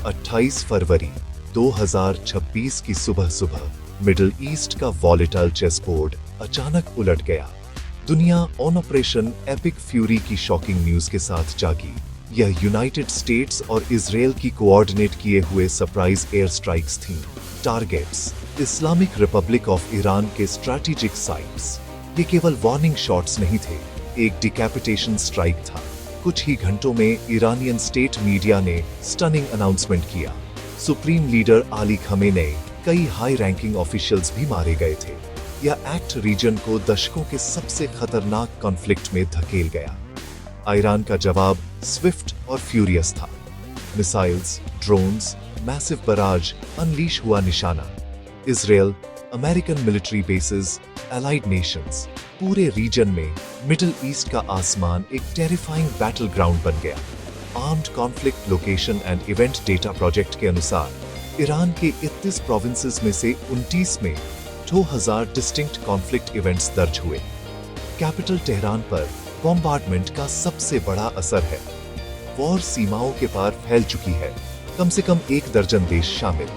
28 फरवरी 2026 की सुबह middle east का वॉलेटाइल चेस बोर्ड अचानक उलट गया। दुनिया ऑन ऑपरेशन एपिक फ्यूरी की शॉकिंग न्यूज के साथ जागी। यह यूनाइटेड स्टेट्स और इजराइल की कोऑर्डिनेट किए हुए सरप्राइज एयर स्ट्राइक्स थीं। Targets Islamic Republic of Iran के स्ट्रैटेजिक साइट्स। ये केवल वार्निंग शॉट्स नहीं थे, एक डिकैपिटेशन स्ट्राइक था। कुछ ही घंटों में ईरानियन स्टेट मीडिया ने स्टनिंग अनाउंसमेंट किया। सुप्रीम लीडर अली खमेनेई, कई हाई रैंकिंग ऑफिशियल्स भी मारे गए थे। यह एक्ट रीजन को दशकों के सबसे खतरनाक कॉन्फ्लिक्ट में धकेल गया। ईरान का जवाब स्विफ्ट और फ्यूरियस था। Missiles, drones, massive barrage unleash हुआ निशाना। Israel, American military bases, allied Nations, पूरे रीजन में मिडिल ईस्ट का आसमान एक टेरिफाइंग बैटल ग्राउंड बन गया। Armed conflict location and event data project के अनुसार ईरान के 31 प्रोविंसेस में से 29 में 2000 डिस्टिंक्ट कॉन्फ्लिक्ट इवेंट्स दर्ज हुए। कैपिटल तेहरान पर बॉम्बार्डमेंट का सबसे बड़ा असर है। वॉर सीमाओं के पार फैल चुकी है, कम से कम 1 दर्जन देश शामिल।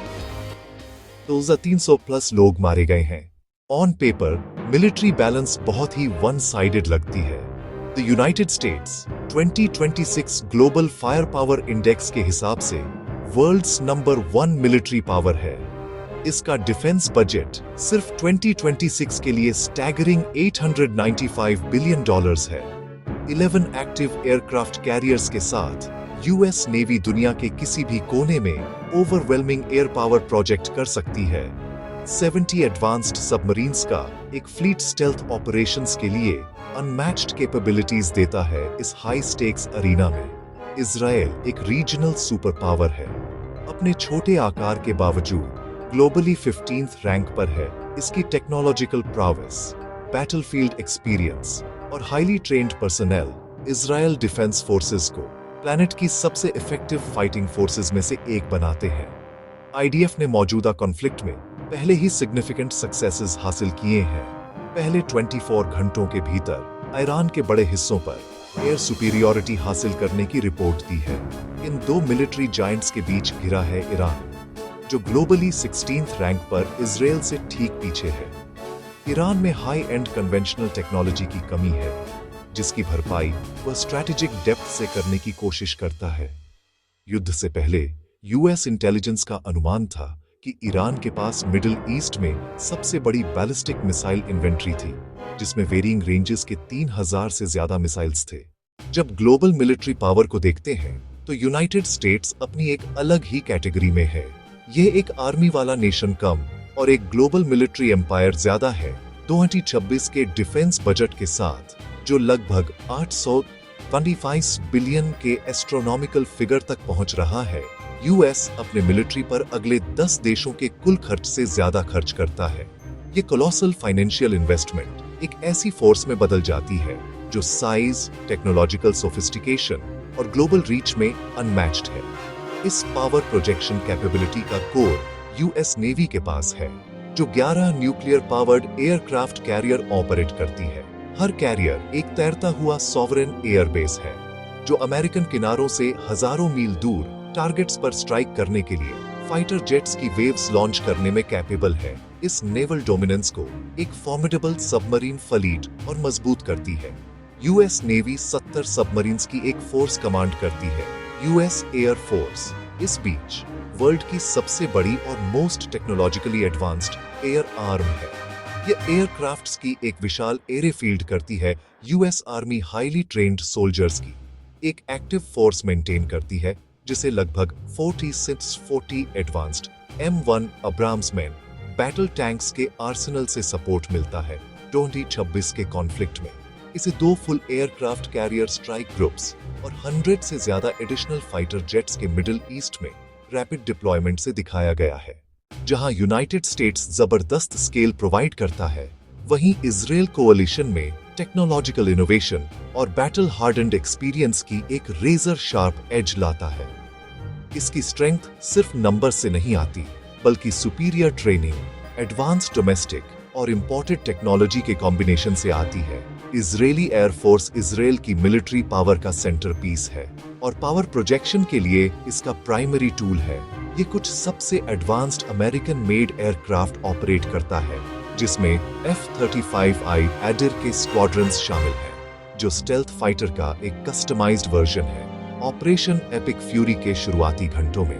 300 प्लस लोग मारे गए हैं। ऑन पेपर मिलिट्री बैलेंस बहुत ही वन साइडेड लगती है। The United states 2026 global fire power index के हिसाब से वर्ल्ड्स नंबर 1 मिलिट्री पावर है। इसका डिफेंस बजट सिर्फ 2026 के लिए स्टैगरिंग $895 बिलियन है। 11 एक्टिव एयरक्राफ्ट कैरियर्स के साथ यूएस नेवी दुनिया के किसी भी कोने में ओवरवेलमिंग एयर पावर प्रोजेक्ट कर सकती है। 70 एडवांस्ड सबमरीन्स का एक फ्लीट स्टेल्थ ऑपरेशंस के लिए अनमैच्ड कैपेबिलिटीज देता है इस हाई स्टेक्स अरीना में। इजराइल एक रीजनल सुपर पावर है। अपने छोटे आकार के बावजूद ग्लोबली 15th रैंक पर है। इसकी टेक्नोलॉजिकल प्रावेस, बैटलफील्ड एक्सपीरियंस और highly trained personnel Israel defence forces को प्लैनेट की सबसे इफेक्टिव फाइटिंग फोर्सेस में से एक बनाते हैं। आईडीएफ ने मौजूदा कॉन्फ्लिक्ट में पहले ही सिग्निफिकेंट सक्सेसेस हासिल किए हैं। पहले 24 घंटों के भीतर ईरान के बड़े हिस्सों पर एयर सुपीरियॉरिटी हासिल करने की रिपोर्ट दी है। इन 2 मिलिट्री जायंट्स के बीच घिरा है ईरान, जो ग्लोबली 16th रैंक पर इजराइल से ठीक पीछे है। ईरान में हाई एंड कन्वेंशनल टेक्नोलॉजी की कमी है, जिसकी भरपाई वह स्ट्रैटेजिक डेप्थ से करने की कोशिश करता है। युद्ध से पहले यूएस इंटेलिजेंस का अनुमान था कि ईरान के पास मिडिल ईस्ट में सबसे बड़ी बैलिस्टिक मिसाइल इन्वेंट्री थी, जिसमें वेरिंग रेंजेस के 3000 से ज्यादा मिसाइल्स थे। जब ग्लोबल मिलिट्री पावर को देखते हैं तो यूनाइटेड स्टेट्स अपनी एक अलग ही कैटेगरी में है। ये एक आर्मी वाला नेशन कम और एक ग्लोबल मिलिट्री एम्पायर ज्यादा है। 2026 के डिफेंस बजट के साथ, जो लगभग 825 बिलियन के एस्ट्रोनॉमिकल फिगर तक पहुंच रहा है, यूएस अपने मिलिट्री पर अगले 10 देशों के कुल खर्च से ज्यादा खर्च करता है। ये कोलोसल फाइनेंशियल इन्वेस्टमेंट एक ऐसी फोर्स में बदल जाती है जो साइज, टेक्नोलॉजिकल सोफिस्टिकेशन और ग्लोबल रीच में अनमैच्ड है। इस पावर प्रोजेक्शन कैपेबिलिटी का कोर यूएस नेवी के पास है, जो 11 nuclear powered aircraft carrier operate करती है। हर कैरियर एक तैरता हुआ सॉवरेन एयरबेस है, जो अमेरिकन किनारों से हजारों मील दूर टारगेट्स पर स्ट्राइक करने के लिए फाइटर जेट्स की वेव्स लॉन्च करने में कैपेबल है। इस नेवल डोमिनेंस को एक फॉर्मिडेबल सबमरीन फ्लीट और मजबूत करती है। यूएस नेवी 70 सबमरीन्स की एक फोर्स कमांड करती है, यूएस एयर फोर्स। इस बीच वर्ल्ड की सबसे बड़ी और most technologically advanced air arm है। ये एयरक्राफ्ट्स की एक विशाल एयरफील्ड करती है। US army highly trained soldiers की एक एक्टिव फोर्स मेंटेन करती है, जिसे लगभग 40 advanced M1 Abrams man battle tanks के आर्सेनल से सपोर्ट मिलता है। 2026 के कॉन्फ्लिक्ट में इसे 2 full aircraft carrier strike groups और 100 से ज्यादा एडिशनल फाइटर जेट्स के मिडिल ईस्ट में रैपिड डिप्लॉयमेंट से दिखाया गया है। जहां यूनाइटेड स्टेट्स जबरदस्त स्केल प्रोवाइड करता है, वहीं इजराइल कोalition में टेक्नोलॉजिकल इनोवेशन और बैटल हार्डन्ड एक्सपीरियंस की एक रेजर शार्प एज लाता है। इसकी स्ट्रेंथ सिर्फ नंबर से नहीं आती, बल्कि सुपीरियर ट्रेनिंग, एडवांस डोमेस्टिक और इंपोर्टेड टेक्नोलॉजी के कॉम्बिनेशन से आती है। इजरायली एयरफोर्स इजराइल की मिलिट्री पावर का सेंटर पीस है और पावर प्रोजेक्शन के लिए इसका प्राइमरी टूल है। ये कुछ सबसे advanced American made aircraft operate करता है, जिसमें F-35I एडिर के स्क्वाड्रंस शामिल हैं, जो स्टेल्थ फाइटर का एक कस्टमाइज्ड वर्जन है। ऑपरेशन एपिक फ्यूरी के शुरुआती घंटों में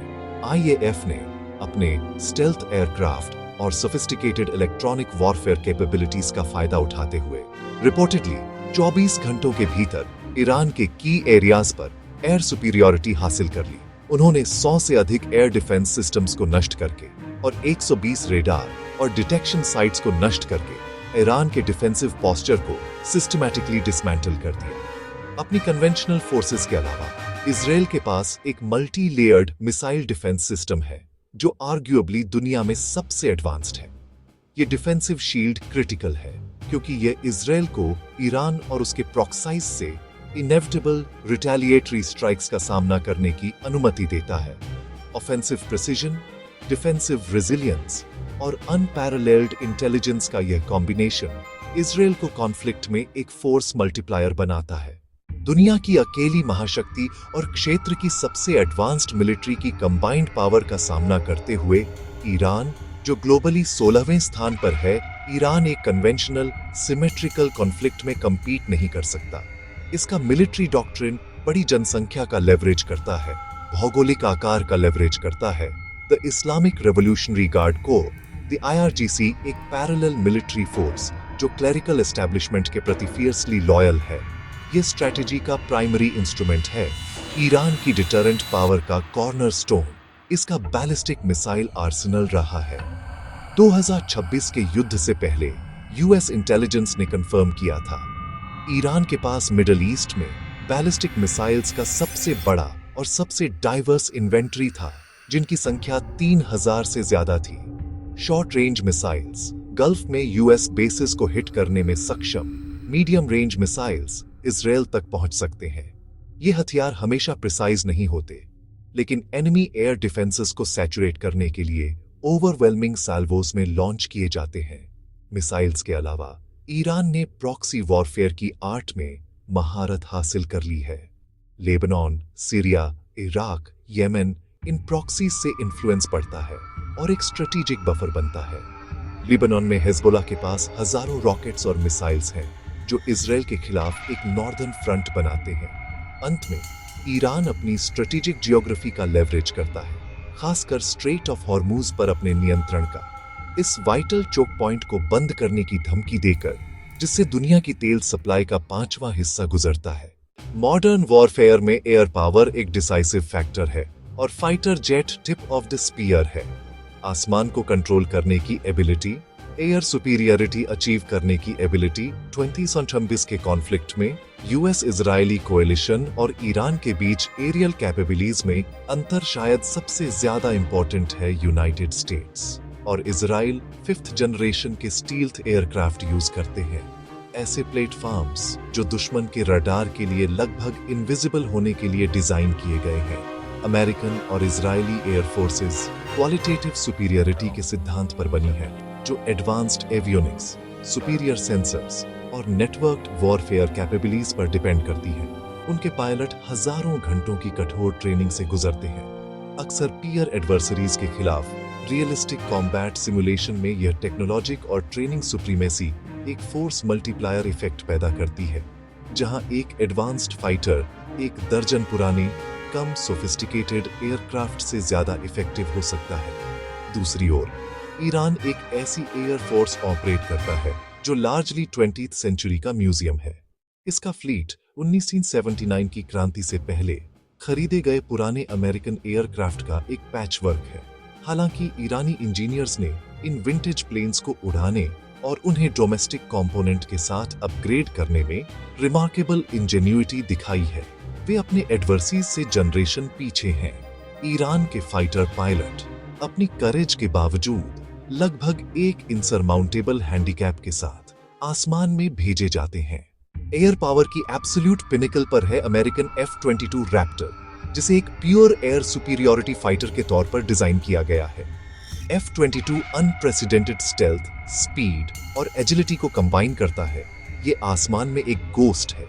IAF ने अपने स्टेल्थ एयरक्राफ्ट और सोफिस्टिकेटेड इलेक्ट्रॉनिक वॉरफेयर कैपेबिलिटीज का फायदा उठाते हुए रिपोर्टेडली 24 घंटों के भीतर ईरान के की एरियाज पर एयर सुपीरियरिटी हासिल कर ली। उन्होंने 100 से अधिक एयर डिफेंस सिस्टम्स को नष्ट करके और 120 रेडार और डिटेक्शन साइट्स को नष्ट करके ईरान के डिफेंसिव पोस्चर को सिस्टमैटिकली डिसमेंटल कर दिया। अपनी कन्वेंशनल फोर्सेस के अलावा इजराइल के पास एक multi layered missile defence system है, जो आर्ग्यूएबली दुनिया में सबसे एडवांस्ड है। ये डिफेंसिव शील्ड क्रिटिकल है क्योंकि ये इजराइल को ईरान और उसके प्रॉक्साइज से इनेविटेबल रिटेलिएटरी स्ट्राइक्स का सामना करने की अनुमति देता है। ऑफेंसिव प्रिसिजन, डिफेंसिव रेजिलियंस और अनपैरेलल्ड इंटेलिजेंस का यह कॉम्बिनेशन इजराइल को कॉन्फ्लिक्ट में एक फोर्स मल्टीप्लायर बनाता है। दुनिया की अकेली महाशक्ति और क्षेत्र की सबसे एडवांस्ड मिलिट्री की कंबाइंड पावर का सामना करते हुए ईरान, जो ग्लोबली 16वें स्थान पर है, ईरान एक कन्वेंशनल सिमेट्रिकल कॉन्फ्लिक्ट में कम्पीट नहीं कर सकता। इसका मिलिट्री डॉक्ट्रिन बड़ी जनसंख्या का लेवरेज करता है, भौगोलिक आकार का लेवरेज करता है। The Islamic revolutionary guard core, the IRGC, एक पैरेलल मिलिट्री फोर्स जो क्लेरिकल एस्टैब्लिशमेंट के प्रति फियर्सली लॉयल है। ये स्ट्रैटेजी का प्राइमरी इंस्ट्रूमेंट है, ईरान की डिटरेंट पावर का कॉर्नरस्टोन इसका बैलिस्टिक मिसाइल आर्सेनल रहा है। 2026 के युद्ध से पहले US इंटेलिजेंस ने कंफर्म किया था, ईरान के पास मिडल ईस्ट में बैलिस्टिक मिसाइल्स का सबसे बड़ा और सबसे डाइवर्स इन्वेंट्री था, जिनकी संख्या 3000 से ज्यादा थी। शॉर्ट रेंज मिसाइल्स, गल्फ में US बेसिस को हिट करने में सक्षम मीडियम रेंज मिसाइल्स इजराइल तक पहुंच सकते हैं। ये हथियार हमेशा प्रिसाइज नहीं होते, लेकिन एनिमी एयर डिफेंसेस को सैचुरेट करने के लिए ओवरवेलमिंग साल्वोस में लॉन्च किए जाते हैं। मिसाइल्स के अलावा ईरान ने प्रॉक्सी वॉरफेयर की आर्ट में महारत हासिल कर ली है। लेबनान, सीरिया, इराक, येमेन इन प्रॉक्सीज से इन्फ्लुएंस पड़ता है और एक स्ट्रेटेजिक बफर बनता है। लेबनान में हिजबुल्लाह के पास हजारों रॉकेट्स और मिसाइल्स हैं, जो इजराइल के खिलाफ एक नॉर्दर्न फ्रंट बनाते हैं। अंत में ईरान अपनी स्ट्रेटेजिक जियोग्राफी का लेवरेज करता है, खासकर स्ट्रेट ऑफ हॉर्मूज पर अपने नियंत्रण का, इस वाइटल चोक पॉइंट को बंद करने की धमकी देकर, जिससे दुनिया की तेल सप्लाई का 5वां हिस्सा गुजरता है। मॉडर्न वॉरफेयर में एयर पावर एक डिसाइसिव फैक्टर है और fighter jet tip of the spear है। आसमान को कंट्रोल करने की एबिलिटी, एयर सुपीरियरिटी अचीव करने की एबिलिटी। 2026 के कॉन्फ्लिक्ट में US इजरायली कोएलिशन और ईरान के बीच एरियल कैपेबिलिटीज में अंतर शायद सबसे ज्यादा इंपॉर्टेंट है। यूनाइटेड स्टेट्स और इजराइल 5th जनरेशन के स्टील्थ एयरक्राफ्ट यूज करते हैं, ऐसे प्लेटफॉर्म्स जो दुश्मन के रडार के लिए लगभग इनविजिबल होने के लिए डिजाइन किए गए हैं। अमेरिकन और Israeli air forces qualitative superiority के सिद्धांत पर बनी है, जो एडवांस्ड एवियोनिक्स, सुपीरियर सेंसर्स और नेटवर्क्ड वॉरफेयर कैपेबिलिटीज पर डिपेंड करती है। उनके पायलट हजारों घंटों की कठोर ट्रेनिंग से गुजरते हैं, अक्सर पीयर एडवर्सरीज के खिलाफ। रियलिस्टिक कॉम्बैट सिमुलेशन में यह टेक्नोलॉजिक और ट्रेनिंग सुप्रीमेसी एक फोर्स मल्टीप्लायर इफेक्ट पैदा करती है, जहां एक एडवांस्ड फाइटर एक दर्जन पुराने कम सोफिस्टिकेटेड एयरक्राफ्ट से ज्यादा इफेक्टिव हो सकता है। दूसरी ओर ईरान एक ऐसी एयर फोर्स ऑपरेट करता है जो लार्जली 20th सेंचुरी का म्यूजियम है। इसका फ्लीट 1979 की क्रांति से पहले खरीदे गए पुराने अमेरिकन एयरक्राफ्ट का एक पैचवर्क है। हालांकि ईरानी इंजीनियर्स ने इन विंटेज प्लेन्स को उड़ाने और उन्हें डोमेस्टिक कंपोनेंट के साथ अपग्रेड करने में रिमार्केबल इंजेन्युइटी दिखाई है। वे अपने एडवर्सीज से जनरेशन पीछे हैं। ईरान के फाइटर पायलट अपनी करेज के बावजूद लगभग एक इनसरमाउंटेबल हैंडीकैप के साथ आसमान में भेजे जाते हैं। एयर पावर की एब्सोल्यूट पिनिकल पर है अमेरिकन F-22 रैप्टर, जिसे एक प्योर एयर सुपीरियरिटी फाइटर के तौर पर डिजाइन किया गया है। F-22 अनप्रेसिडेंटेड स्टेल्थ, स्पीड और एजिलिटी को कंबाइन करता है। ये आसमान में एक गोस्ट है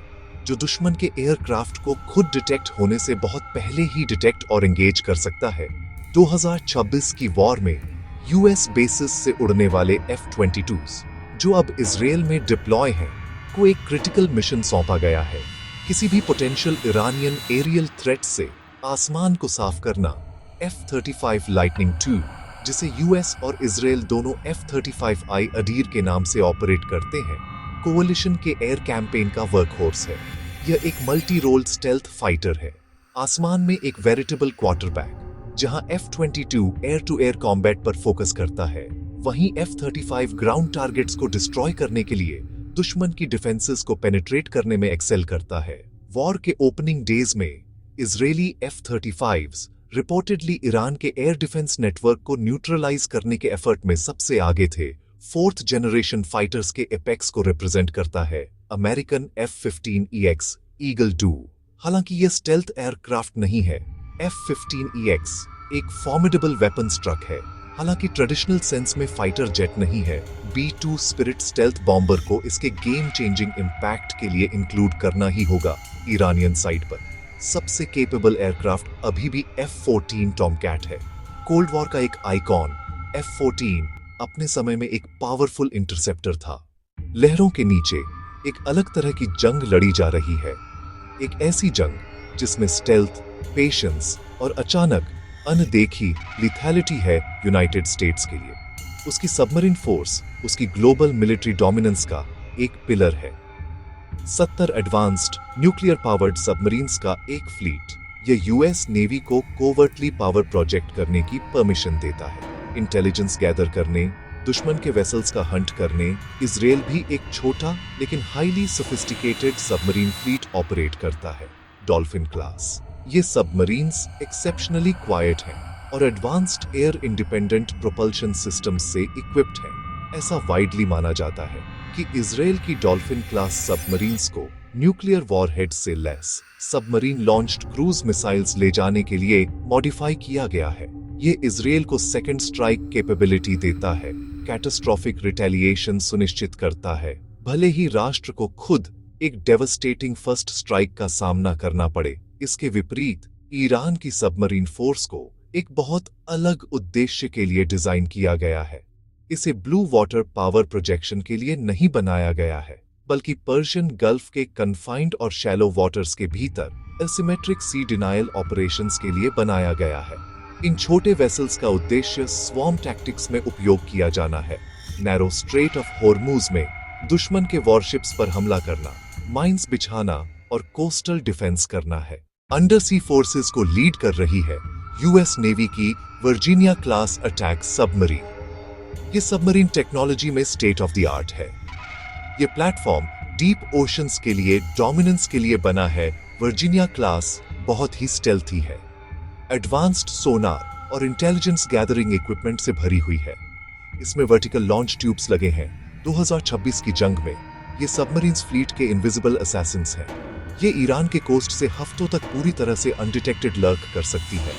जो दुश्मन के एयरक्राफ्ट को खुद डिटेक्ट होने से बहुत पहले ही डिटेक्ट और एंगेज कर सकता है। 2026 की वॉर में यूएस बेसिस से उड़ने वाले F-22s, जो अब इजराइल में डिप्लॉय हैं, को एक क्रिटिकल मिशन सौंपा गया है। किसी भी पोटेंशियल ईरानियन एरियल थ्रेट से आसमान को साफ करना। F-35 लाइटनिंग II, जिसे यूएस और इजराइल दोनों F-35I अडीर के नाम से ऑपरेट करते हैं, कोalition के एयर कैंपेन का वर्कहॉर्स है। यह एक मल्टी रोल स्टेल्थ फाइटर है, आसमान में एक वेरिटेबल क्वार्टरबैक। जहां F-22 air to air combat पर फोकस करता है, वहीं F-35 ग्राउंड टारगेट्स को डिस्ट्रॉय करने के लिए दुश्मन की डिफेंसेस को पेनिट्रेट करने में एक्सेल करता है। वॉर के ओपनिंग डेज में इजरायली F-35s रिपोर्टेडली ईरान के एयर डिफेंस नेटवर्क को न्यूट्रलाइज करने के एफर्ट में सबसे आगे थे। 4th जनरेशन फाइटर्स के एपेक्स को रिप्रेजेंट करता है अमेरिकन F-15EX ईगल II। हालांकि यह स्टेल्थ एयरक्राफ्ट नहीं है। F-15EX एक फॉर्मिडेबल वेपन्स ट्रक है, हालांकि ट्रेडिशनल सेंस में फाइटर जेट नहीं है। B-2 स्पिरिट स्टेल्थ बॉम्बर को इसके गेम चेंजिंग इम्पैक्ट के लिए इंक्लूड करना ही होगा। ईरानियन साइड पर सबसे केपेबल एयरक्राफ्ट अभी भी F-14 टॉमकैट है, कोल्ड वॉर का एक आइकॉन। F-14 अपने समय में एक पावरफुल इंटरसेप्टर था। लहरों के नीचे एक अलग तरह की जंग लड़ी जा रही है, एक ऐसी जंग जिसमें स्टेल्थ, पेशेंस और अचानक अनदेखी लिथैलिटी है यूनाइटेड स्टेट्स के लिए। उसकी सबमरीन फोर्स उसकी ग्लोबल मिलिट्री डोमिनेंस का एक पिलर है। 70 एडवांस्ड न्यूक्लियर पावर्ड सबमरीन्स का एक फ्लीट, यह यूएस नेवी को कोवर्टली पावर प्रोजेक्ट करने की परमिशन देता है। इंटेलिजेंस गैदर करने, दुश्मन के वेसल्स का हंट करने इजराइल भी एक छोटा लेकिन highly sophisticated submarine fleet operate करता है, डॉल्फिन क्लास। ये सबमरीन्स एक्सेप्शनली क्वाइट हैं और advanced air independent propulsion system से इक्विप्ड हैं। ऐसा वाइडली माना जाता है कि इजराइल की डॉल्फिन क्लास सबमरीन्स को न्यूक्लियर वॉरहेड से less submarine launched cruise missiles ले जाने के लिए मॉडिफाई किया गया है। ये इजराइल को सेकंड स्ट्राइक कैपेबिलिटी देता है, कैटास्ट्रोफिक रिटेलिएशन सुनिश्चित करता है, भले ही राष्ट्र को खुद एक डेवस्टेटिंग फर्स्ट स्ट्राइक का सामना करना पड़े। इसके विपरीत ईरान की सबमरीन फोर्स को एक बहुत अलग उद्देश्य के लिए डिजाइन किया गया है। इसे ब्लू वाटर पावर प्रोजेक्शन के लिए नहीं बनाया गया है, बल्कि पर्शियन गल्फ के कन्फाइंड और शैलो वाटर्स के भीतर एसिमेट्रिक सी डिनायल ऑपरेशंस के लिए बनाया गया है। इन छोटे वेसल्स का उद्देश्य स्वॉर्म टैक्टिक्स में उपयोग किया जाना है। नैरो स्ट्रेट ऑफ हॉर्मूज में दुश्मन के वॉरशिप्स पर हमला करना, माइंस बिछाना और कोस्टल डिफेंस करना है। अंडर सी फोर्सेस को लीड कर रही है यूएस नेवी की वर्जीनिया क्लास अटैक सबमरीन। ये सबमरीन टेक्नोलॉजी में स्टेट ऑफ द आर्ट है। ये प्लेटफॉर्म डीप ओशंस के लिए डोमिनेंस के लिए बना है। वर्जीनिया क्लास बहुत ही स्टेल्थी है, एडवांस्ड सोनार और इंटेलिजेंस गैदरिंग इक्विपमेंट से भरी हुई है। इसमें वर्टिकल लॉन्च ट्यूब्स लगे हैं। 2026 की जंग में ये सबमरीन्स फ्लीट के इनविजिबल असैसिन्स हैं। ये ईरान के कोस्ट से हफ्तों तक पूरी तरह से अनडिटेक्टेड लर्क कर सकती है।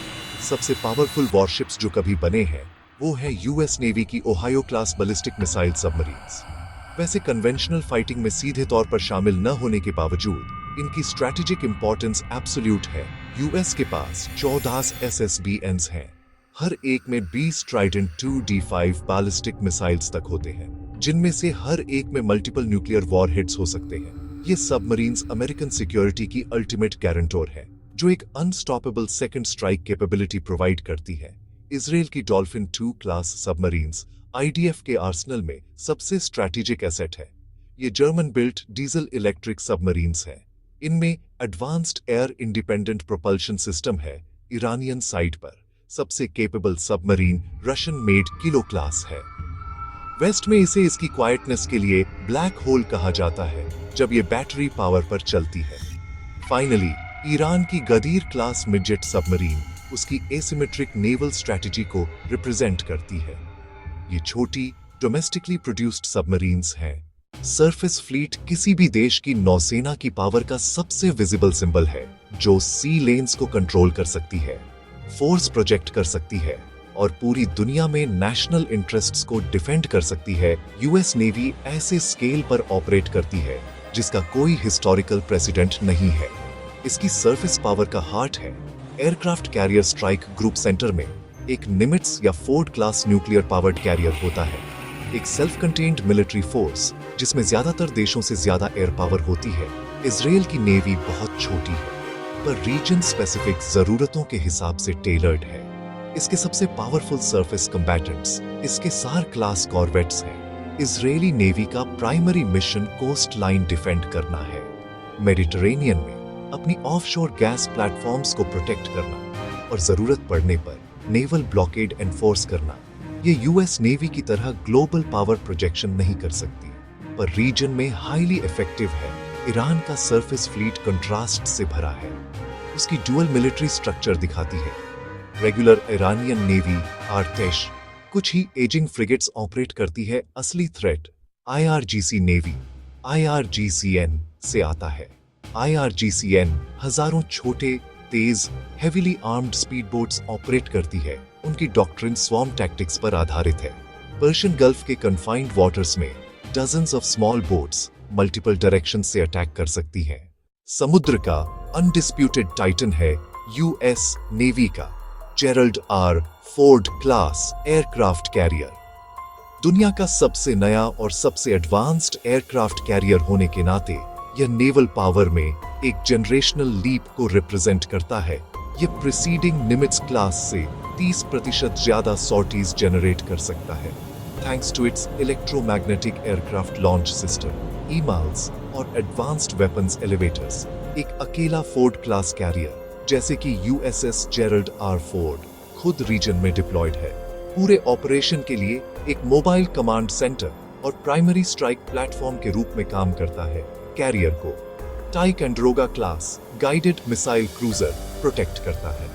सबसे पावरफुल वॉरशिप्स जो कभी बने हैं वो है यूएस नेवी की Ohio class ballistic missile submarines. वैसे कन्वेंशनल फाइटिंग में सीधे तौर पर शामिल न होने के बावजूद इनकी स्ट्रैटेजिक इंपॉर्टेंस एब्सोल्यूट है। यूएस के पास 14 SSBNs हैं। हर एक में 20 ट्राइडेंट 2D5 बैलिस्टिक मिसाइल्स तक होते हैं, जिनमें से हर एक में मल्टीपल न्यूक्लियर वॉरहेड्स हो सकते हैं। ये सबमरीन्स अमेरिकन सिक्योरिटी की अल्टीमेट गारंटर है, जो एक unstoppable second strike capability provide करती है। इजराइल की dolphin II class submarines IDF के आर्सेनल में सबसे स्ट्रैटेजिक एसेट है। ये German built diesel electric submarines हैं। इनमें advanced air independent propulsion system है। ईरानियन साइड पर सबसे capable submarine Russian made kilo class है। वेस्ट में इसे इसकी क्वाइटनेस के लिए ब्लैक होल कहा जाता है जब ये बैटरी पावर पर चलती है। फाइनली ईरान की गदीर क्लास मिडजेट सबमरीन उसकी एसिमेट्रिक नेवल स्ट्रैटेजी को रिप्रेजेंट करती है। ये छोटी डोमेस्टिकली प्रोड्यूस्ड सबमरीन्स हैं। सरफेस फ्लीट किसी भी देश की नौसेना की पावर का सबसे विजिबल सिंबल है, जो सी लेन्स को कंट्रोल कर सकती है, फोर्स प्रोजेक्ट कर सकती है और पूरी दुनिया में नेशनल इंटरेस्ट्स को डिफेंड कर सकती है। यूएस नेवी ऐसे स्केल पर ऑपरेट करती है जिसका कोई हिस्टोरिकल प्रेसिडेंट नहीं है। इसकी सरफेस पावर का हार्ट है। Aircraft carrier strike group centre में एक निमिट्स या Ford class nuclear powered carrier होता है, एक सेल्फ कंटेन्ड मिलिट्री फोर्स जिसमें ज्यादातर देशों से ज्यादा एयर पावर होती है। इजराइल की नेवी बहुत छोटी है, पर रीजन स्पेसिफिक जरूरतों के हिसाब से टेलर्ड है। इसके सबसे पावरफुल सरफेस कम्बैटेंट्स इसके सार क्लास कॉर्वेट्स हैं। इजरायली नेवी का primary mission coast line defend करना है, मेडिटरेनियन में अपनी ऑफशोर गैस प्लेटफॉर्म्स को प्रोटेक्ट करना और जरूरत पड़ने पर नेवल ब्लॉकेड एनफोर्स करना। ये यूएस नेवी की तरह ग्लोबल पावर प्रोजेक्शन नहीं कर सकती, पर रीजन में हाईली इफेक्टिव है। ईरान का सरफेस फ्लीट कंट्रास्ट से भरा है। उसकी डुअल मिलिट्री स्ट्रक्चर दिखाती है। रेगुलर ईरानियन नेवी आर्टेश कुछ ही एजिंग फ्रिगेट्स ऑपरेट करती है। असली थ्रेट आईआरजीसी नेवी IRGCN से आता है। IRGCN हजारों छोटे तेज heavily armed speed boats operate करती है। उनकी डॉक्ट्रिन स्वॉर्म टैक्टिक्स पर आधारित है। पर्शियन गल्फ के कन्फाइंड वाटर्स में dozens of small boats multiple direction से अटैक कर सकती हैं। समुद्र का अनडिस्प्यूटेड टाइटन है यूएस नेवी का Gerald R Ford class aircraft carrier. दुनिया का सबसे नया और सबसे एडवांस्ड एयरक्राफ्ट कैरियर होने के नाते यह नेवल पावर में एक जनरेशनल लीप को रिप्रेजेंट करता है। यह प्रीसीडिंग निमिट्स क्लास से 30% ज्यादा सॉर्टीज जनरेट कर सकता है, thanks to its electromagnetic aircraft launch system EMALS और एडवांस्ड वेपन्स एलिवेटर्स। एक अकेला फोर्ड क्लास कैरियर जैसे कि यूएसएस जेरल्ड आर फोर्ड खुद रीजन में डिप्लॉयड है। पूरे ऑपरेशन के लिए एक मोबाइल कमांड सेंटर और प्राइमरी स्ट्राइक प्लेटफॉर्म के रूप में काम करता है। कैरियर को Ticonderoga class guided missile cruiser protect करता है।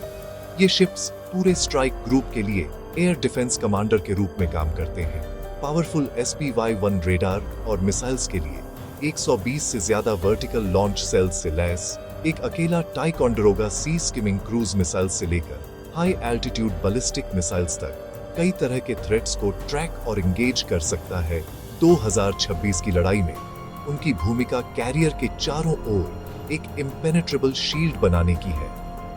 ये शिप्स पूरे स्ट्राइक ग्रुप के लिए एयर डिफेंस कमांडर के रूप में काम करते हैं। पावरफुल SPY-1 रेडार और मिसाइल्स के लिए 120 से ज्यादा वर्टिकल लॉन्च सेल्स से लैस एक अकेला टाइकोंडरोगा सी स्किमिंग क्रूज मिसाइल से लेकर हाई एल्टीट्यूड बैलिस्टिक मिसाइल्स तक कई तरह के थ्रेट्स को ट्रैक और एंगेज कर सकता है। 2026 की लड़ाई में उनकी भूमिका कैरियर के चारों ओर एक इम्पेनेट्रेबल शील्ड बनाने की है।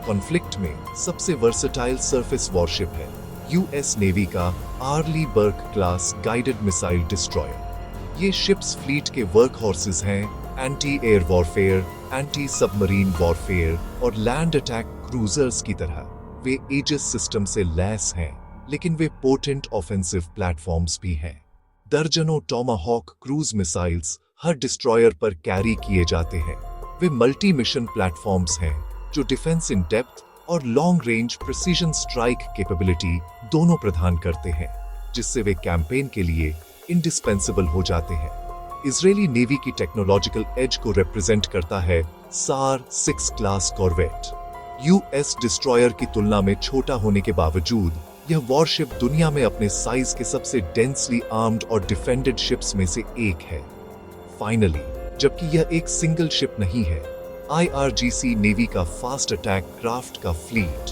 कॉन्फ्लिक्ट में सबसे वर्सेटाइल सरफेस वॉरशिप है यूएस नेवी का Arleigh Burke class guided missile destroyer. ये शिप्स फ्लीट के वर्क हॉर्सेस हैं। Anti air warfare, anti submarine warfare और लैंड अटैक क्रूजर्स की तरह वे एजिस सिस्टम से लैस हैं, लेकिन वे पोटेंट ऑफेंसिव प्लेटफॉर्म्स भी हैं। दर्जनों टॉमाहॉक क्रूज मिसाइल्स हर डिस्ट्रॉयर पर कैरी किए जाते हैं। वे मल्टी मिशन प्लेटफॉर्म्स हैं जो डिफेंस इन डेप्थ और long range precision strike capability दोनों प्रदान करते हैं, जिससे वे कैंपेन के लिए इंडिस्पेंसिबल हो जाते हैं। इजरायली नेवी की टेक्नोलॉजिकल एज को रिप्रेजेंट करता है सार 6 क्लास कॉर्वेट। यूएस डिस्ट्रॉयर की तुलना में छोटा होने के बावजूद यह वॉरशिप दुनिया में अपने साइज के सबसे डेंसली आर्म्ड और डिफेंडेड शिप्स में से एक है। फाइनली, जबकि यह एक सिंगल शिप नहीं है, IRGC नेवी का फास्ट अटैक क्राफ्ट का फ्लीट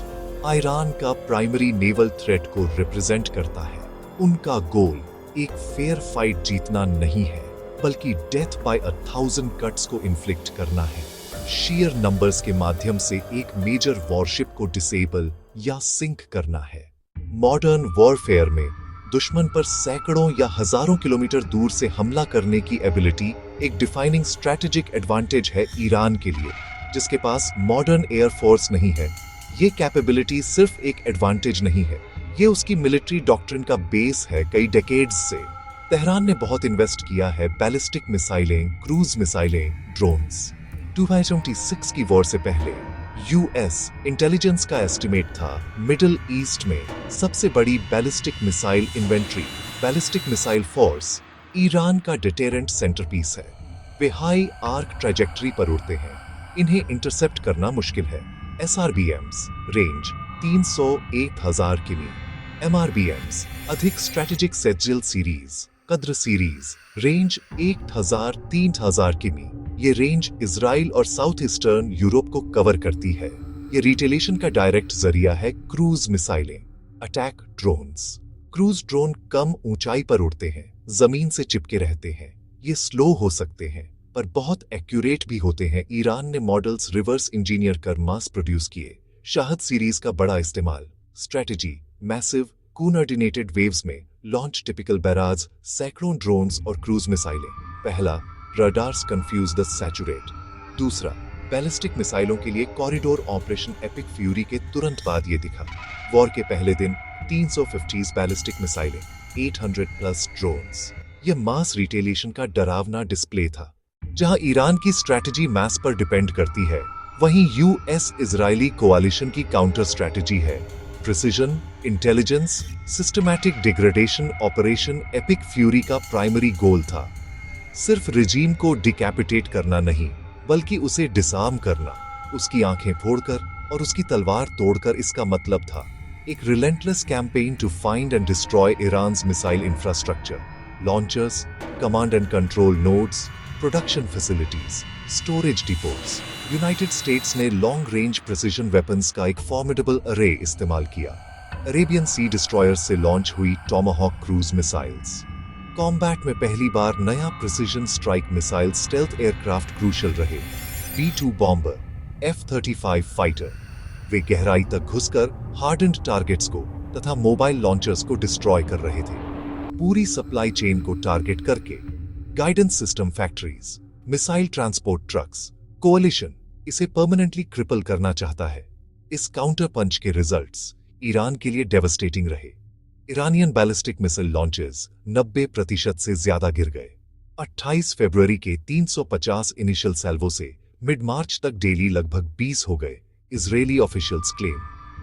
ईरान का प्राइमरी नेवल थ्रेट को रिप्रेजेंट करता है। उनका गोल एक फेयर फाइट जीतना नहीं है, बल्कि डेथ बाय 1000 कट्स को इन्फ्लिक्ट करना है। शेयर नंबर्स के माध्यम से एक मेजर वॉरशिप को डिसेबल या सिंक करना है। मॉडर्न वॉरफेयर में दुश्मन पर सैकड़ों या हजारों किलोमीटर दूर से हमला करने की एबिलिटी एक डिफाइनिंग स्ट्रैटेजिक एडवांटेज है ईरान के लिए, जिसके पास मॉडर्न एयर फोर्स नहीं है। ये कैपेबिलिटी सिर्फ एक एडवांटेज नहीं है, ये उसकी मिलिट्री डॉक्ट्रिन का बेस है। कई डेकेड्स से तेहरान ने बहुत इन्वेस्ट किया है बैलिस्टिक मिसाइलें, क्रूज मिसाइलें, ड्रोन्स। 2026 की वॉर से पहले यूएस इंटेलिजेंस का एस्टिमेट था मिडिल ईस्ट में सबसे बड़ी ballistic missile inventory, ballistic missile force Iran का डिटेरेंट सेंटरपीस है। वे हाई आर्क ट्रैजेक्टरी पर उड़ते हैं, इन्हें इंटरसेप्ट करना मुश्किल है। SRBMs रेंज 300-1000 किमी, MRBMs अधिक स्ट्रैटेजिक सेजिल सीरीज, कद्र सीरीज रेंज 1000-3000 किमी। ये रेंज इजराइल और साउथ ईस्टर्न यूरोप को कवर करती है। ये रिटेलिएशन का डायरेक्ट जरिया है क्रूज मिसाइलें, अटैक ड्रोन्स। क्रूज ड्रोन कम ऊंचाई पर उड़ते हैं, जमीन से चिपके रहते हैं। ये स्लो हो सकते हैं, पर बहुत एक्यूरेट भी होते हैं। ईरान ने मॉडल्स रिवर्स इंजीनियर कर मास प्रोड्यूस किए। शाहद सीरीज का बड़ा इस्तेमाल, स्ट्रेटजी, मैसिव कोऑर्डिनेटेड वेव्स में लॉन्च टिपिकल बैराज, सैकड़ों ड्रोन्स और क्रूज मिसाइलें। पहला, रडार्स कंफ्यूज द सैचुरेट। दूसरा, बैलिस्टिक मिसाइलों के लिए कॉरिडोर ऑपरेशन एपिक फ्यूरी के तुरंत बाद ये दिखा। वॉर के पहले दिन 350 बैलिस्टिक मिसाइलें, 800 प्लस ड्रोन्स। यह मास रिटेलिएशन का डरावना डिस्प्ले था। जहां ईरान की स्ट्रैटेजी मैस पर डिपेंड करती है, वहीं यूएस इजरायली कोalition की काउंटर स्ट्रैटेजी है precision, intelligence, systematic degradation. Operation epic fury का प्राइमरी गोल था सिर्फ रिजीम को डिकैपिटेट करना नहीं, बल्कि उसे डिसआर्म करना, उसकी आंखें फोड़कर और उसकी तलवार तोड़कर। इसका मतलब था एक relentless campaign to find and destroy Iran's missile infrastructure, launchers, command and control nodes, production facilities, storage depots. United States ने लॉन्ग रेंज प्रिसिजन वेपन्स का एक फॉर्मिडेबल अरे इस्तेमाल किया। अरेबियन सी डिस्ट्रॉयर्स से लॉन्च हुई टॉमाहॉक क्रूज मिसाइल्स। कॉम्बैट में पहली बार नया precision strike missile stealth aircraft crucial रहे। B-2 bomber, F-35 fighter. वे गहराई तक घुसकर हार्डन्ड टारगेट्स को तथा मोबाइल लॉन्चर्स को डिस्ट्रॉय कर रहे थे, पूरी सप्लाई चेन को टारगेट करके। Guidance system factories, missile transport trucks. कोalition इसे परमानेंटली क्रिपल करना चाहता है। इस काउंटर पंच के रिजल्ट्स ईरान के लिए डेवस्टेटिंग रहे। ईरानियन बैलिस्टिक मिसाइल लॉन्चेस 90% से ज्यादा गिर गए। 28 फरवरी के 350 इनिशियल सैल्वो से मिड मार्च तक डेली लगभग 20 हो गए। Israeli officials claim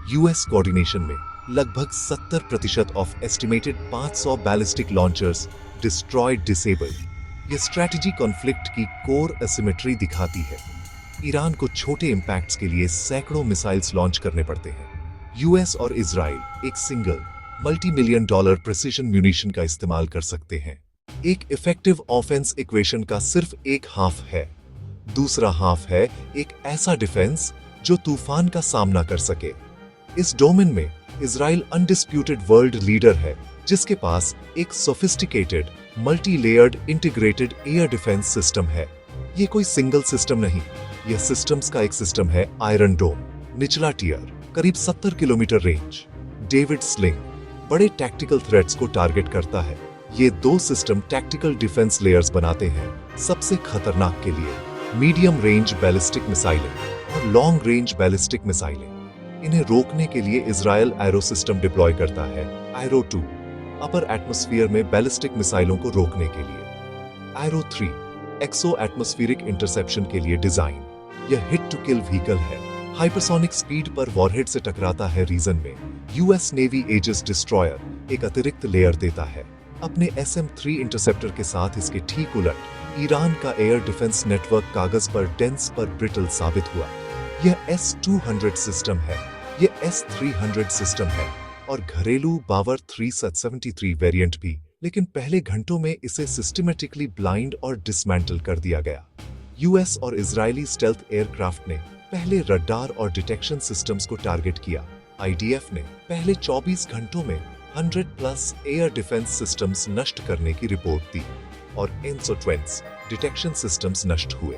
US coordination में लगभग 70% of estimated 500 ballistic launchers destroyed, disabled. यह स्ट्रैटेजी कॉन्फ्लिक्ट की कोर एसिमेट्री दिखाती है। ईरान को छोटे इंपैक्ट्स के लिए सैकड़ों मिसाइल्स लॉन्च करने पड़ते हैं। यूएस और इजराइल एक single multi-million dollar precision munition का इस्तेमाल कर सकते हैं। एक इफेक्टिव ऑफेंस इक्वेशन का सिर्फ एक हाफ है। दूसरा हाफ है एक ऐसा डिफेंस जो तूफान का सामना कर सके। इस डोमेन में इजराइल अनडिस्प्यूटेड वर्ल्ड लीडर है, जिसके पास एक sophisticated multi layered integrated air defence system है। ये कोई सिंगल सिस्टम नहीं, यह सिस्टम्स का एक सिस्टम है। आयरन डोम, निचला टियर, करीब 70 किलोमीटर रेंज। डेविड स्लिंग, बड़े टैक्टिकल थ्रेट्स को टारगेट करता है। ये दो सिस्टम टैक्टिकल डिफेंस लेयर्स बनाते हैं। सबसे खतरनाक के लिए मीडियम रेंज बैलिस्टिक मिसाइलें और लॉन्ग रेंज बैलिस्टिक मिसाइलें। इन्हें रोकने के लिए इजराइल एरो सिस्टम डिप्लॉय करता है। एरो 2 अपर एटमॉस्फेयर में बैलिस्टिक मिसाइलों को रोकने के लिए। एरो 3 एक्सो एटमॉस्फेरिक इंटरसेप्शन के लिए डिजाइन। यह हिट टू किल व्हीकल है, हाइपरसोनिक स्पीड पर वॉरहेड से टकराता है। रीजन में यूएस नेवी एजिस डिस्ट्रॉयर एक अतिरिक्त लेयर देता है। अपने SM-3 इंटरसेप्टर के साथ इसके ठीक उलट ईरान का एयर डिफेंस नेटवर्क कागज पर डेंस पर ब्रिटल साबित हुआ। यह S-200 सिस्टम है, यह S-300 सिस्टम है और घरेलू बावर 373 वेरिएंट भी, लेकिन पहले घंटों में इसे सिस्टमेटिकली ब्लाइंड और डिसमेंटल कर दिया गया। यूएस और इजरायली स्टेल्थ एयरक्राफ्ट ने पहले रडार और डिटेक्शन सिस्टम्स को टारगेट किया। IDF ने पहले 24 घंटों में 100 प्लस एयर डिफेंस सिस्टम्स नष्ट करने की रिपोर्ट दी और 120 डिटेक्शन सिस्टम्स नष्ट हुए।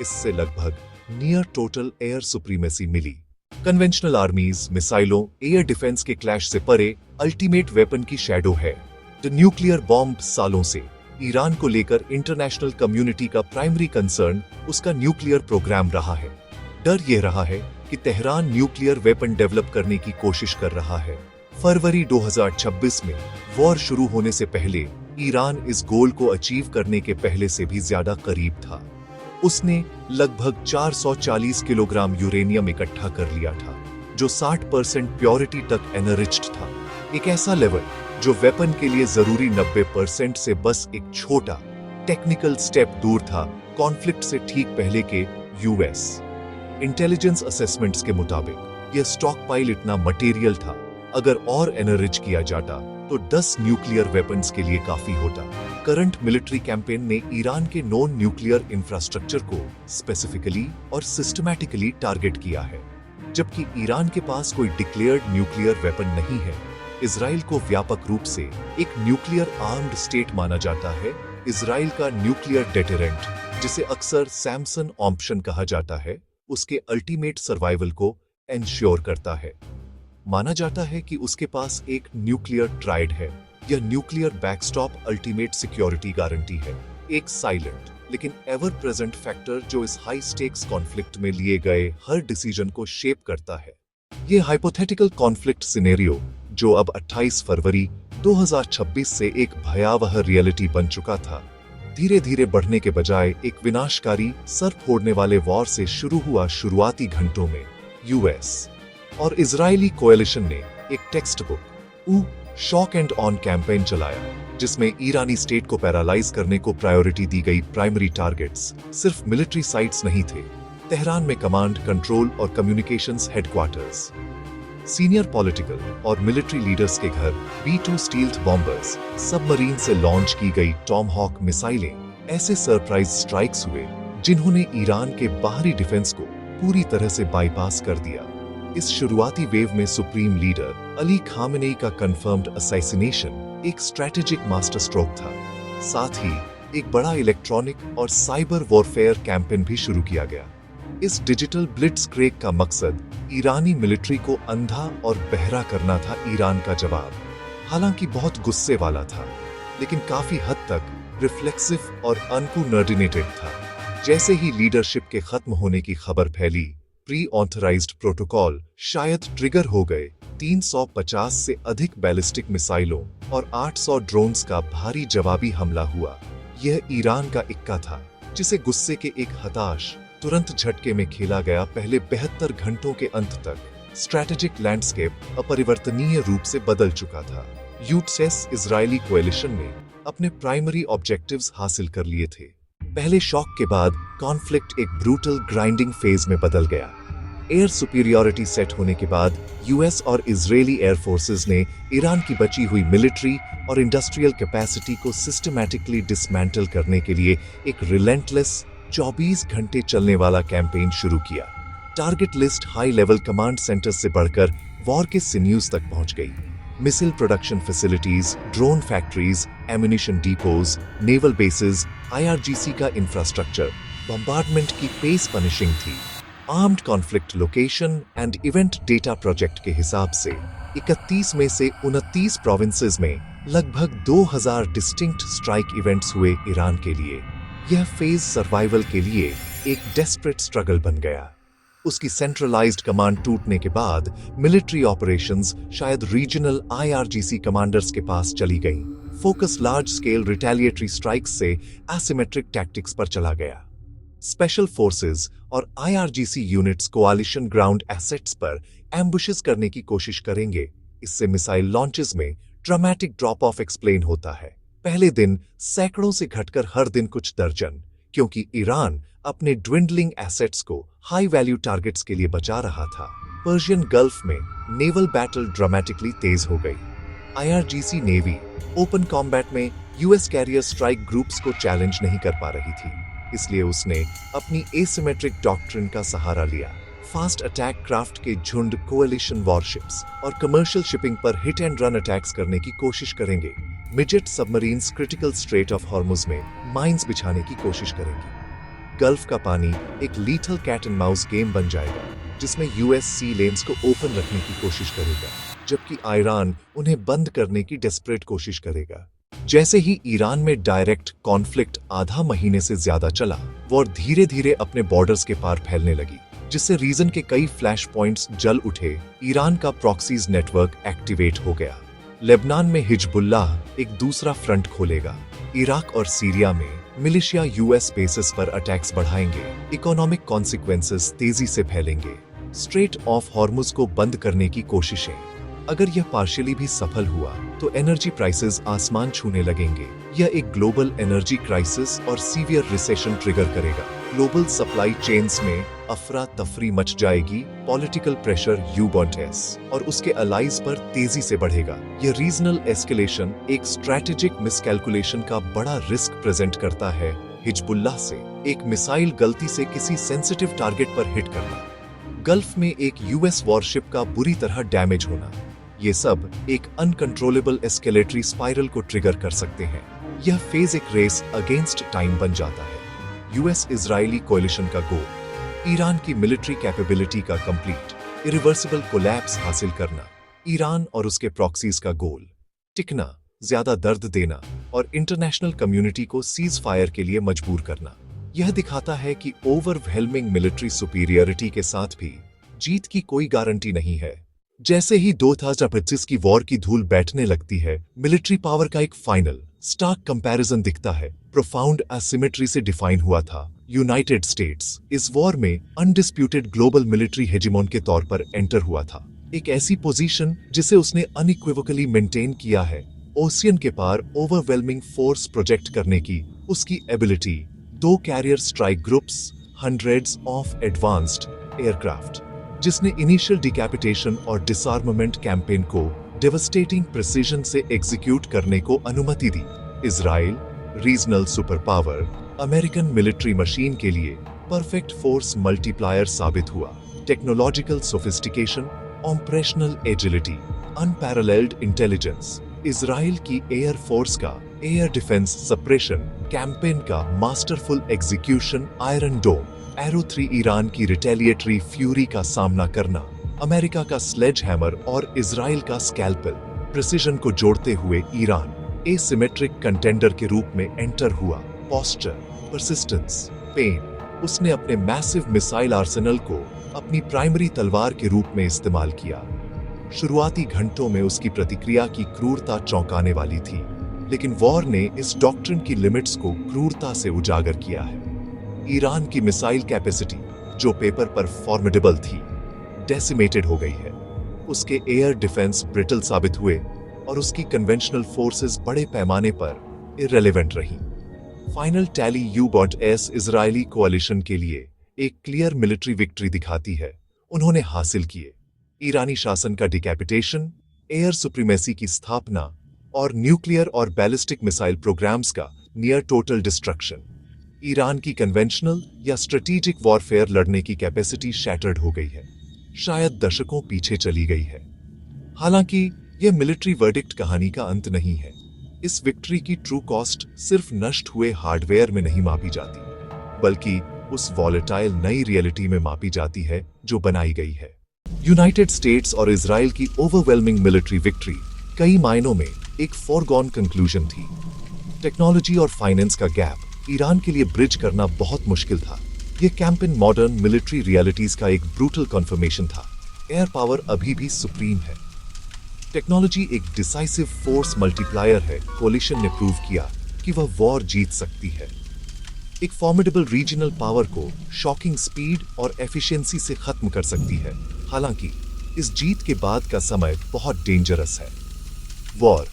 इससे लगभग नियर टोटल एयर सुप्रीमेसी मिली। कन्वेंशनल आर्मीज मिसाइलों एयर डिफेंस के क्लैश से परे अल्टीमेट वेपन की शैडो है। द न्यूक्लियर बॉम्ब सालों से ईरान को लेकर इंटरनेशनल कम्युनिटी का प्राइमरी कंसर्न उसका न्यूक्लियर प्रोग्राम रहा है। डर यह रहा है कि तेहरान न्यूक्लियर वेपन डेवलप करने की कोशिश कर रहा है। फरवरी 2026 में वॉर शुरू होने से पहले ईरान इस गोल को अचीव करने के पहले से भी ज्यादा करीब था। उसने लगभग 440 किलोग्राम यूरेनियम इकट्ठा कर लिया था, जो 60% प्योरिटी तक एनरिच्ड था। एक ऐसा लेवल जो वेपन के लिए जरूरी 90% से बस एक छोटा टेक्निकल स्टेप दूर था। कॉन्फ्लिक्ट से ठीक पहले के यूएस इंटेलिजेंस असेसमेंट्स के मुताबिक यह स्टॉक पाइल इतना मटेरियल था, अगर और एनरिच किया जाता तो 10 न्यूक्लियर वेपन्स के लिए काफी होता। करंट मिलिट्री कैंपेन ने ईरान के नॉन न्यूक्लियर इंफ्रास्ट्रक्चर को स्पेसिफिकली और सिस्टमैटिकली टारगेट किया है। जबकि ईरान के पास कोई डिक्लेयर्ड न्यूक्लियर वेपन नहीं है। इजराइल को व्यापक रूप से एक न्यूक्लियर आर्म्ड स्टेट माना जाता है। इजराइल का न्यूक्लियर डेटरेंट जिसे अक्सर सैमसन ऑप्शन कहा जाता है, उसके अल्टीमेट सर्वाइवल को एंश्योर करता है। माना जाता है कि उसके पास एक न्यूक्लियर ट्राइड है। यह nuclear backstop ultimate security guarantee है, एक साइलेंट लेकिन एवर प्रेजेंट फैक्टर जो इस हाई स्टेक्स कॉन्फ्लिक्ट में लिए गए हर डिसीजन को शेप करता है। ये हाइपोथेटिकल कॉन्फ्लिक्ट सिनेरियो, जो अब 28 फरवरी 2026 से एक भयावह रियलिटी बन चुका था, धीरे धीरे बढ़ने के बजाय एक विनाशकारी सर फोड़ने वाले वॉर से शुरू हुआ। शुरुआती घंटों में यूएस और इजरायली कोएलिशन ने एक text book shock and on campaign चलाया, जिसमें ईरानी स्टेट को पैरालाइज करने को प्रायोरिटी दी गई। प्राइमरी टारगेट्स सिर्फ मिलिट्री साइट्स नहीं थे, तेहरान में कमांड, कंट्रोल और कम्युनिकेशंस हेडक्वार्टर्स, सीनियर पॉलिटिकल और मिलिट्री लीडर्स के घर, B-2 स्टील्थ बॉम्बर्स, सबमरीन से लॉन्च की गई टॉमहॉक मिसाइलें, ऐसे सरप्राइज स्ट्राइक्स हुए जिन्होंने ईरान के बाहरी डिफेंस को पूरी तरह से बाईपास कर दिया। इस शुरुआती वेव में सुप्रीम लीडर अली खामेनेई का कंफर्म्ड असैसिनेशन एक स्ट्रैटेजिक मास्टर स्ट्रोक था। साथ ही एक बड़ा इलेक्ट्रॉनिक और साइबर वॉरफेयर कैंपेन भी शुरू किया गया। इस डिजिटल ब्लिट्जक्रेग का मकसद ईरानी मिलिट्री को अंधा और बहरा करना था। ईरान का जवाब हालांकि बहुत गुस्से वाला था, लेकिन काफी हद तक रिफ्लेक्सिव और अनकोऑर्डिनेटेड था। जैसे ही लीडरशिप के खत्म होने की खबर फैली, प्री ऑथराइज्ड प्रोटोकॉल शायद ट्रिगर हो गए। 350 से अधिक बैलिस्टिक मिसाइलों और 800 ड्रोन्स का भारी जवाबी हमला हुआ। यह ईरान का इक्का था, जिसे गुस्से के एक हताश तुरंत झटके में खेला गया। पहले 72 घंटों के अंत तक स्ट्रैटेजिक लैंडस्केप अपरिवर्तनीय रूप से बदल चुका था। यूएस इजरायली कोएलिशन ने अपने प्राइमरी ऑब्जेक्टिव्स हासिल कर लिए थे। पहले शॉक के बाद कॉन्फ्लिक्ट एक ब्रूटल ग्राइंडिंग फेज में बदल गया। एयर सुपीरियरिटी सेट होने के बाद यूएस और इजरायली एयर फोर्सेस ने ईरान की बची हुई मिलिट्री और इंडस्ट्रियल कैपेसिटी को सिस्टमैटिकली डिसमेंटल करने के लिए एक रिलेंटलेस 24 घंटे चलने वाला कैंपेन शुरू किया। Target list high level command centres से बढ़कर वॉर के सिन्यूज तक पहुंच गई। Missile production facilities, drone factories, ammunition depots, naval bases, IRGC का इंफ्रास्ट्रक्चर, बम्बार्डमेंट की पेस पनिशिंग थी। Armed conflict location and event data project के हिसाब से 31 में से 29 प्रोविंसेस में लगभग 2000 डिस्टिंक्ट स्ट्राइक इवेंट्स हुए। ईरान के लिए यह फेज सर्वाइवल के लिए एक डेस्परेट स्ट्रगल बन गया। उसकी सेंट्रलाइज्ड कमांड टूटने के बाद मिलिट्री ऑपरेशंस शायद रीजनल आईआरजीसी कमांडर्स के पास चली गई। Focus large scale retaliatory strikes से एसिमेट्रिक टैक्टिक्स पर चला गया। स्पेशल फोर्सेस और आईआरजीसी यूनिट्स कोआलिशन ग्राउंड एसेट्स पर एम्बुशेस करने की कोशिश करेंगे। इससे मिसाइल लॉन्चेस में ड्रामेटिक ड्रॉप ऑफ एक्सप्लेन होता है। पहले दिन सैकड़ों से घटकर हर दिन कुछ दर्जन, क्योंकि ईरान अपने ड्विंडलिंग एसेट्स को हाई वैल्यू टारगेट्स के लिए बचा रहा था। पर्शियन गल्फ में नेवल बैटल ड्रामेटिकली तेज हो गई। आईआरजीसी नेवी ओपन कॉम्बैट में यूएस कैरियर स्ट्राइक ग्रुप्स को चैलेंज नहीं कर पा रही थी, इसलिए उसने अपनी एसिमेट्रिक डॉक्ट्रिन का सहारा लिया। फास्ट अटैक क्राफ्ट के झुंड कोएलिशन वॉरशिप्स और कमर्शियल शिपिंग पर हिट एंड रन अटैक्स करने की कोशिश करेंगे। Midget submarines critical strait of Hormuz में माइंस बिछाने की कोशिश करेंगी। गल्फ का पानी एक lethal cat and mouse game बन जाएगा, जिसमें यूएस सी लेन्स को ओपन रखने की कोशिश करेगा, जबकि ईरान उन्हें बंद करने की डेस्परेट कोशिश करेगा। जैसे ही ईरान में डायरेक्ट कॉन्फ्लिक्ट आधा महीने से ज्यादा चला, वॉर धीरे धीरे अपने बॉर्डर्स के पार फैलने लगी, जिससे रीजन के कई फ्लैश पॉइंट्स जल उठे। ईरान का प्रॉक्सीज नेटवर्क एक्टिवेट हो गया। लेबनान में हिजबुल्लाह एक दूसरा फ्रंट खोलेगा। इराक और सीरिया में मिलिशिया यूएस बेसिस पर अटैक्स बढ़ाएंगे। इकोनॉमिक कॉन्सिक्वेंसेस तेजी से फैलेंगे। स्ट्रेट ऑफ हॉर्मुज को बंद करने की कोशिशें, अगर यह पार्शियली भी सफल हुआ तो एनर्जी प्राइसेस आसमान छूने लगेंगे। यह एक ग्लोबल एनर्जी क्राइसिस और सीवियर रिसेशन ट्रिगर करेगा। ग्लोबल सप्लाई चेन्स में अफरा तफरी मच जाएगी। पॉलिटिकल प्रेशर यूबॉन्टेस और उसके अलाइज पर तेजी से बढ़ेगा। यह रीजनल एस्केलेशन एक स्ट्रैटेजिक मिसकैलकुलेशन का बड़ा रिस्क प्रेजेंट करता है। हिजबुल्लाह से एक मिसाइल गलती से किसी सेंसिटिव टारगेट पर हिट करना, गल्फ में एक यूएस वॉरशिप का बुरी तरह डैमेज होना, ये सब एक अनकंट्रोलेबल एस्केलेटरी स्पाइरल को ट्रिगर कर सकते हैं। यह फेज एक रेस अगेंस्ट टाइम बन जाता है। यूएस इजरायली कोलिशन का गोल, ईरान की मिलिट्री कैपेबिलिटी का कंप्लीट इरिवर्सिबल कोलैप्स हासिल करना, ईरान और उसके प्रॉक्सीज का गोल, टिकना, ज्यादा दर्द देना और इंटरनेशनल कम्युनिटी को सीज फायर के लिए मजबूर करना। यह दिखाता है कि ओवरवेलमिंग मिलिट्री सुपीरियरिटी के साथ भी जीत की कोई गारंटी नहीं है। जैसे ही 2025 की वॉर की धूल बैठने लगती है, मिलिट्री पावर का एक फाइनल स्टार्क कंपैरिजन दिखता है। प्रोफाउंड एसिमेट्री से डिफाइन हुआ था। यूनाइटेड स्टेट्स इस वॉर में अनडिस्प्यूटेड ग्लोबल मिलिट्री हेजिमोन के तौर पर एंटर हुआ था, एक ऐसी पोजीशन जिसे उसने अनइक्विवोकली मेंटेन किया है। ओशियन के पार ओवरवेलमिंग फोर्स प्रोजेक्ट करने की उसकी ability, 2 carrier strike groups, hundreds of advanced aircraft, जिसने इनिशियल डिकैपिटेशन और डिसआर्ममेंट कैंपेन को डेवस्टेटिंग प्रिसीजन से एग्जीक्यूट करने को अनुमति दी। Israel, regional super power, American military machine के लिए परफेक्ट फोर्स मल्टीप्लायर साबित हुआ। Technological sophistication, operational agility, unparalleled intelligence, Israel की एयर फोर्स का एयर डिफेंस सप्रेशन कैंपेन का masterful execution, Iron Dome, Arrow 3 Iran की रिटेलिएटरी फ्यूरी का सामना करना, अमेरिका का स्लेज हैमर और इजराइल का स्कैल्पेल, प्रिसिजन को जोड़ते हुए ईरान एसिमेट्रिक कंटेंडर के रूप में एंटर हुआ। पोस्चर, परसिस्टेंस, पेन, उसने अपने मैसिव मिसाइल आर्सेनल को अपनी प्राइमरी तलवार के रूप में इस्तेमाल किया। शुरुआती घंटों में उसकी प्रतिक्रिया की क्रूरता चौंकाने वाली थी, लेकिन वॉर ने इस डॉक्ट्रिन की लिमिट्स को क्रूरता से उजागर किया है। ईरान की मिसाइल कैपेसिटी, जो पेपर पर फॉर्मिडेबल थी, डेसिमेटेड हो गई है। उसके एयर डिफेंस ब्रिटल साबित हुए और उसकी कन्वेंशनल फोर्सेस बड़े पैमाने पर इररिलेवेंट रहीं। फाइनल टैली U.S इजरायली कोalition के लिए एक क्लियर मिलिट्री विक्ट्री दिखाती है। उन्होंने हासिल किए ईरानी शासन का डिकैपिटेशन, एयर सुप्रीमेसी की स्थापना और न्यूक्लियर और बैलिस्टिक मिसाइल प्रोग्राम्स का नियर टोटल डिस्ट्रक्शन। ईरान की कन्वेंशनल या स्ट्रेटेजिक वॉरफेयर लड़ने की कैपेसिटी शैटर्ड हो गई है, शायद दशकों पीछे चली गई है। हालांकि यह मिलिट्री वर्डिक्ट कहानी का अंत नहीं है। इस विक्ट्री की ट्रू कॉस्ट सिर्फ नष्ट हुए हार्डवेयर में नहीं मापी जाती, बल्कि उस वॉलेटाइल नई रियलिटी में मापी जाती है जो बनाई गई है। यूनाइटेड स्टेट्स और इजराइल की ओवरवेलमिंग मिलिट्री विक्ट्री कई मायनों में एक फॉरगॉन कंक्लूजन थी। टेक्नोलॉजी और फाइनेंस का गैप ईरान के लिए ब्रिज करना बहुत मुश्किल था। यह कैंपेन मॉडर्न मिलिट्री रियलिटीज का एक ब्रूटल कन्फर्मेशन था। एयर पावर अभी भी सुप्रीम है। टेक्नोलॉजी एक डिसाइसिव फोर्स मल्टीप्लायर है। कोलिशन ने प्रूव किया कि वह वॉर जीत सकती है। एक फॉर्मिडेबल रीजनल पावर को शॉकिंग स्पीड और एफिशिएंसी से खत्म कर सकती है। हालांकि इस जीत के बाद का समय बहुत डेंजरस है। वॉर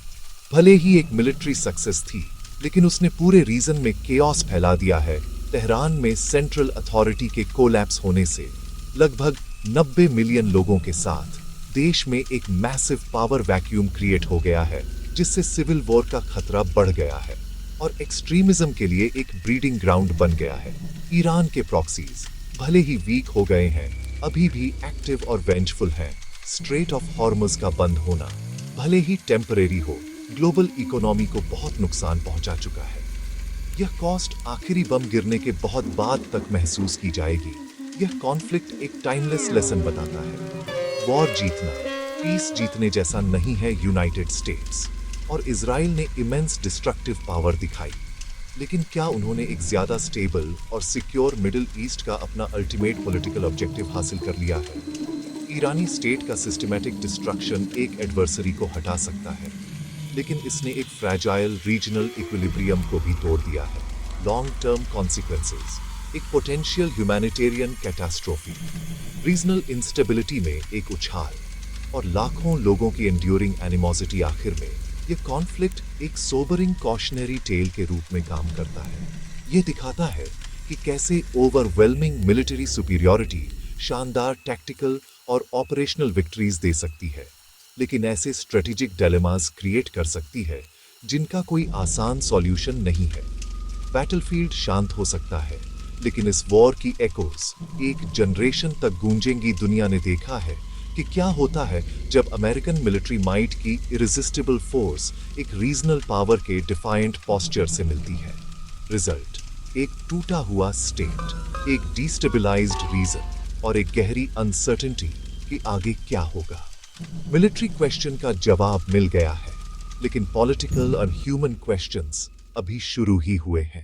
भले ही एक मिलिट्री सक्सेस थी, लेकिन उसने पूरे रीजन में केओस फैला दिया है। तेहरान में सेंट्रल अथॉरिटी के कोलैप्स होने से लगभग 90 मिलियन लोगों के साथ देश में एक मैसिव पावर वैक्यूम क्रिएट हो गया है, जिससे सिविल वॉर का खतरा बढ़ गया है और एक्सट्रीमिज्म के लिए एक ब्रीडिंग ग्राउंड बन गया है। ईरान के प्रॉक्सीज भले ही वीक हो गए हैं, अभी भी एक्टिव और वेंजफुल हैं। स्ट्रेट ऑफ हॉर्मुज का बंद होना भले ही टेम्परेरी हो, ग्लोबल इकोनॉमी को बहुत नुकसान पहुंचा चुका है। यह कॉस्ट आखिरी बम गिरने के बहुत बाद तक महसूस की जाएगी। यह कॉन्फ्लिक्ट एक टाइमलेस लेसन बताता है। वॉर जीतना पीस जीतने जैसा नहीं है। यूनाइटेड स्टेट्स और इजराइल ने इमेंस डिस्ट्रक्टिव पावर दिखाई, लेकिन क्या उन्होंने एक ज्यादा स्टेबल और सिक्योर मिडिल ईस्ट का अपना अल्टीमेट पॉलिटिकल ऑब्जेक्टिव हासिल कर लिया है? ईरानी स्टेट का सिस्टमैटिक डिस्ट्रक्शन एक एडवर्सरी को हटा सकता है, लेकिन इसने एक फ्रैजाइल रीजनल इक्विलिब्रियम को भी तोड़ दिया है। लॉन्ग टर्म कॉन्सिक्वेंसेस, एक potential humanitarian catastrophe, regional instability में एक उछाल और लाखों लोगों की एंड्यूरिंग एनिमोसिटी। आखिर में यह कॉन्फ्लिक्ट एक सोबरिंग कॉशनरी टेल के रूप में काम करता है। यह दिखाता है कि कैसे ओवरवेलमिंग मिलिट्री सुपीरियरिटी शानदार टैक्टिकल और ऑपरेशनल विक्ट्रीज दे सकती है, लेकिन ऐसे स्ट्रेटेजिक डिलेमास क्रिएट कर सकती है जिनका कोई आसान सॉल्यूशन नहीं है। बैटलफील्ड शांत हो सकता है, लेकिन इस वॉर की एकोस एक जनरेशन तक गूंजेंगी। दुनिया ने देखा है कि क्या होता है जब अमेरिकन मिलिट्री माइट की इरेजिस्टिबल फोर्स एक रीजनल पावर के डिफाइंट पोस्चर से मिलती है। रिजल्ट एक टूटा हुआ स्टेट, एक डिस्टेबलाइज्ड रीजन और एक गहरी अनसर्टेनिटी कि आगे क्या होगा। मिलिट्री क्वेश्चन का जवाब मिल गया है, लेकिन पॉलिटिकल और ह्यूमन क्वेश्चंस अभी शुरू ही हुए हैं।